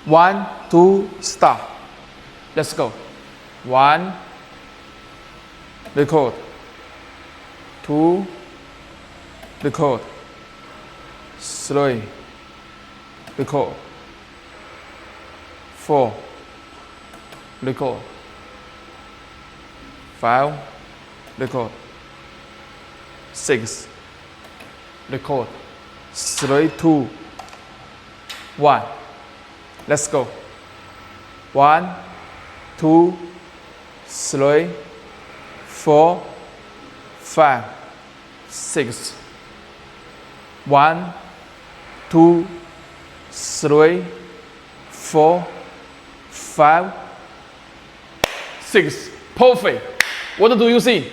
1, 2, stop. Let's go. 1, record. 2, record. 3, record. 4, record. 5, record. 6, record. 3, 2, 1. Let's go. 1, 2, 3, 4, 5, 6. 1, 2, 3, 4, 5, 6. Perfect. What do you see?